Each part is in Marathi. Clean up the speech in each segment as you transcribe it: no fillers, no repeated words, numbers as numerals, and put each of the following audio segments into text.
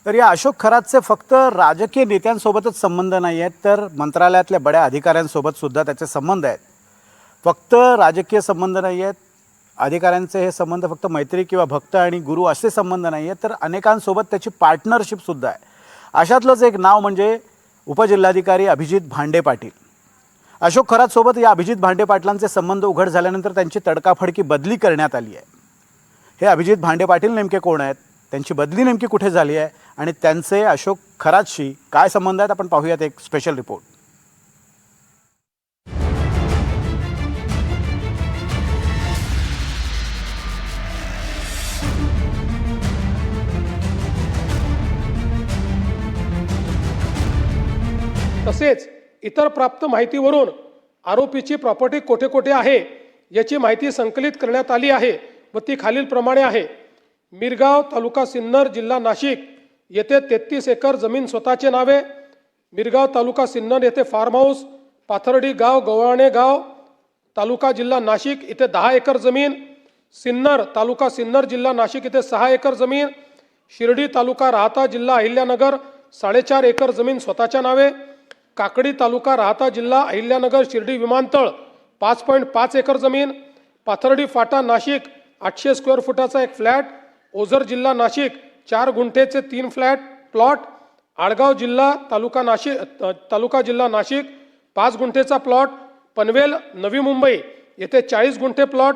तर या अशोक खरातचे फक्त राजकीय नेत्यांसोबतच संबंध नाही आहेत, तर मंत्रालयातल्या बड्या अधिकाऱ्यांसोबत सुद्धा त्याचे संबंध आहेत. फक्त राजकीय संबंध नाही आहेत, अधिकाऱ्यांचे हे संबंध फक्त मैत्री किंवा भक्त आणि गुरु असे संबंध नाही आहेत, तर अनेकांसोबत त्याची पार्टनरशिपसुद्धा आहे. अशातलंच एक नाव म्हणजे उपजिल्हाधिकारी अभिजित भांडे पाटील. अशोक खरातसोबत या अभिजित भांडे पाटलांचे संबंध उघड झाल्यानंतर त्यांची तडकाफडकी बदली करण्यात आली आहे. हे अभिजित भांडे पाटील नेमके कोण आहेत, त्यांची बदली नेमकी कुठे झाली आहे आणि त्यांचे अशोक खरातशी काय संबंध आहेत, आपण पाहूयात एक स्पेशल रिपोर्ट. तसेच इतर प्राप्त माहितीवरून आरोपीची प्रॉपर्टी कोठे कोठे आहे याची माहिती संकलित करण्यात आली आहे व ती खालीलप्रमाणे आहे. मिरगाव तालुका सिन्नर जिल्हा नाशिक येथे 33 एकर जमीन स्वतःचे नावे. मिरगाव तालुका सिन्नर येथे फार्म हाऊस. पाथर्डी गाव गव्हाणे गाव तालुका जिल्हा नाशिक येथे 10 एकर जमीन. सिन्नर तालुका सिन्नर जिल्हा नाशिक येथे 6 एकर जमीन. शिर्डी तालुका राहता जिल्हा अहिल्यानगर 4.5 एकर जमीन स्वतःच्या नावे. काकडी तालुका राहता जिल्हा अहिल्यानगर शिर्डी विमानतळ 5.5 एकर जमीन. पाथर्डी फाटा नाशिक 800 स्क्वेअर फुटाचा एक फ्लॅट. ओझर जिल्हा नाशिक 4 गुंठेचे 3 फ्लॅट प्लॉट. आडगाव जिल्हा तालुका जिल्हा नाशिक 5 गुंठेचा प्लॉट. पनवेल नवी मुंबई येथे 40 गुंठे प्लॉट.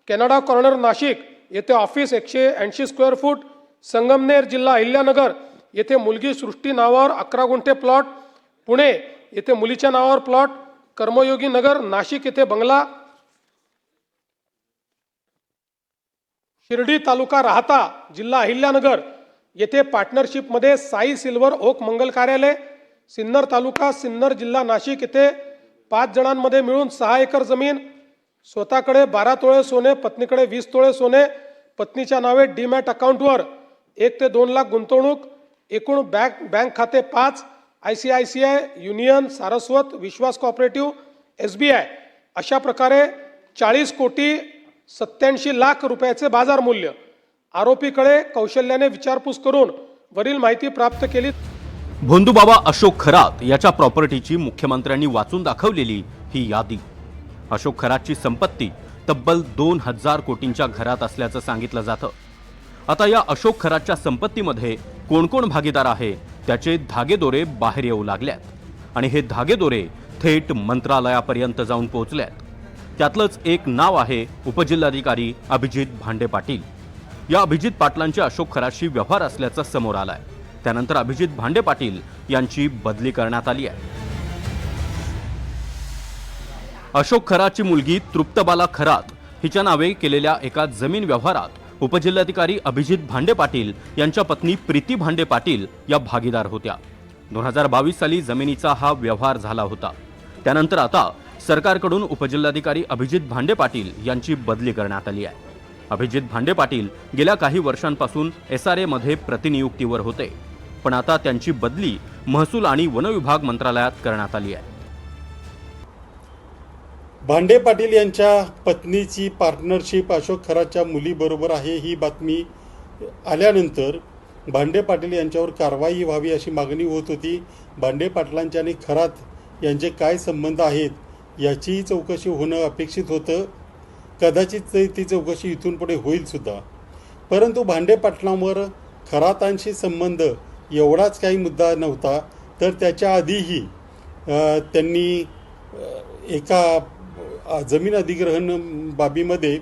कॅनडा कॉर्नर नाशिक येथे ऑफिस 180 स्क्वेअर फूट. संगमनेर जिल्हा अहिल्यानगर येथे मुलगी सृष्टी नावावर 11 गुंठे प्लॉट. पुणे येथे मुलीच्या नावावर प्लॉट. कर्मयोगी नगर नाशिक येथे बंगला. शिर्डी तालुका राहता जिल्हा अहिल्यानगर येथे पार्टनरशिपमध्ये साई सिल्वर ओक मंगल कार्यालय. सिन्नर तालुका सिन्नर जिल्हा नाशिक येथे 5 जणांमध्ये मिळून 6 एकर जमीन. स्वतःकडे 12 तोळे सोने, पत्नीकडे 20 तोळे सोने. पत्नीच्या नावे डीमॅट अकाउंटवर 1 ते 2 लाख गुंतवणूक. एकूण बँक खाते 5. ICICI, युनियन, सारस्वत, विश्वास कोऑपरेटिव्ह, SBI अशा प्रकारे 40 कोटी 87 लाख रुपयाचे बाजार मूल्य. आरोपीकडे कौशल्याने विचारपूस करून वरील माहिती प्राप्त केली. भोंदूबाबा अशोक खरात याच्या प्रॉपर्टीची मुख्यमंत्र्यांनी वाचून दाखवलेली ही यादी. अशोक खरातची संपत्ती तब्बल 2000 कोटींच्या घरात असल्याचं सांगितलं जातं. आता या अशोक खरातच्या संपत्तीमध्ये कोण कोण भागीदार आहे त्याचे धागेदोरे बाहेर येऊ लागल्यात आणि हे धागेदोरे थेट मंत्रालयापर्यंत जाऊन पोहोचल्यात. त्यातलंच एक नाव आहे उपजिल्हाधिकारी अभिजित भांडे पाटील. या अभिजित पाटलांचे अशोक खरातशी व्यवहार असल्याचं समोर आलंय. त्यानंतर अभिजित भांडे पाटील यांची बदली करण्यात आली आहे. अशोक खरातची मुलगी तृप्तबाला खरात हिच्या नावे केलेल्या एका जमीन व्यवहारात उपजिल्हाधिकारी अभिजित भांडे पाटील यांच्या पत्नी प्रीती भांडे पाटील या भागीदार होत्या. 2022 साली जमिनीचा हा व्यवहार झाला होता. त्यानंतर आता सरकारकडून उपजिल्हाधिकारी अभिजित भांडे पाटील यांची बदली करण्यात आली आहे. अभिजित भांडे पाटील गेल्या काही वर्षांपासून SRA मध्ये प्रतिनियुक्तीवर होते, पण आता त्यांची बदली महसूल आणि वन विभाग मंत्रालयात करण्यात आली आहे. भांडे पाटील यांच्या पत्नीची पार्टनरशिप अशोक खरातच्या मुलीबरोबर आहे ही बातमी आल्यानंतर भांडे पाटील यांच्यावर कारवाई व्हावी अशी मागणी होत होती. भांडे पाटलांच्या आणि खरात यांचे काय संबंध आहेत याचीही चौकशी होणं अपेक्षित होतं. कदाचित ती चौकशी इथून पुढे होईल सुद्धा. परंतु भांडे पाटलांवर खरातांशी संबंध एवढाच काही मुद्दा नव्हता, तर त्याच्या आधीही त्यांनी एका जमीन अधिग्रहण बाबीमध्ये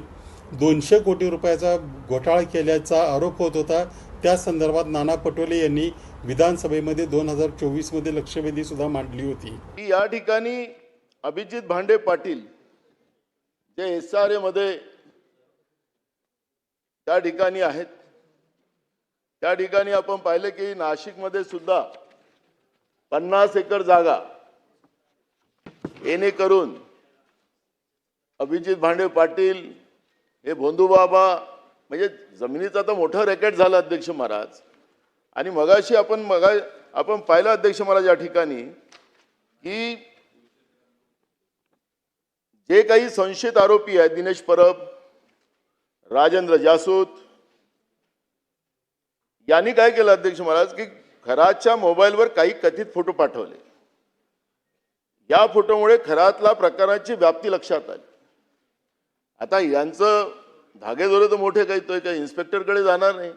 200 कोटी रुपयाचा घोटाळा केल्याचा आरोप होत होता. त्या संदर्भात नाना पटोले यांनी विधानसभेमध्ये 2024 मध्ये लक्षवेधी सुद्धा मांडली होती. या ठिकाणी अभिजित भांडे पाटील जे SRA मध्ये त्या ठिकाणी आहेत, त्या ठिकाणी आपण पाहिले की नाशिकमध्ये सुद्धा 50 एकर जागा येणे करून अभिजित भांडे पाटील हे भोंदूबाबा म्हणजे जमिनीचा तर मोठा रॅकेट झाला अध्यक्ष महाराज. आणि मगाशी आपण पाहिलं अध्यक्ष महाराज या ठिकाणी की जे काही संशयित आरोपी आहेत दिनेश परब, राजेंद्र जासूद यांनी काय केलं अध्यक्ष महाराज की खरातच्या मोबाईलवर काही कथित फोटो पाठवले. या फोटोमुळे खरातला प्रकाराची व्याप्ती लक्षात आली. आता यांचं धागेदोरे तर मोठे काही इन्स्पेक्टरकडे जाणार नाही.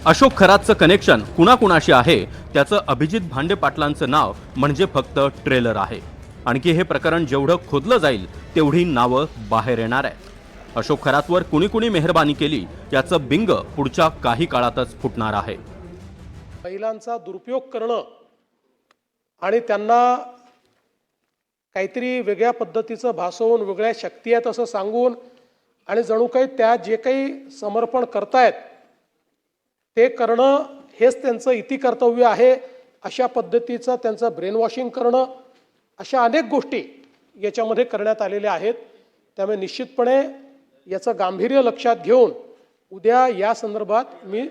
अशोक खरातचं कनेक्शन कुणाकुणाशी आहे त्याचं अभिजित भांडे पाटलांचं नाव म्हणजे फक्त ट्रेलर आहे. आणखी हे प्रकरण जेवढं खोदलं जाईल तेवढी नावं बाहेर येणार आहे. अशोक खरातवर कुणी कुणी मेहरबानी केली याचं बिंग पुढच्या काही काळातच फुटणार आहे. महिलांचा दुरुपयोग करणं आणि त्यांना काहीतरी वेगळ्या पद्धतीचं भासवून वेगळ्या शक्ती आहेत असं सांगून आणि जणू काही त्या जे काही समर्पण करतायत ते करणं हेच त्यांचं इतिकर्तव्य आहे, अशा पद्धतीचं त्यांचं ब्रेन वॉशिंग करणं, अशा अनेक गोष्टी याच्यामध्ये करण्यात आलेल्या आहेत. त्यामुळे निश्चितपणे याचं गांभीर्य लक्षात घेऊन उद्या या संदर्भात मी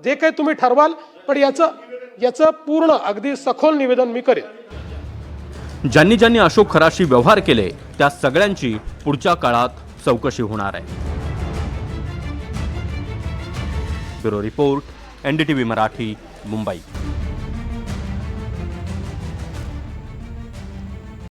जे काही तुम्ही ठरवाल पण याचं पूर्ण अगदी सखोल निवेदन मी करेन. ज्यांनी ज्यांनी अशोक खरातशी व्यवहार केले त्या सगळ्यांची पुढच्या काळात चौकशी होणार आहे. Bureau report, NDTV Marathi, Mumbai.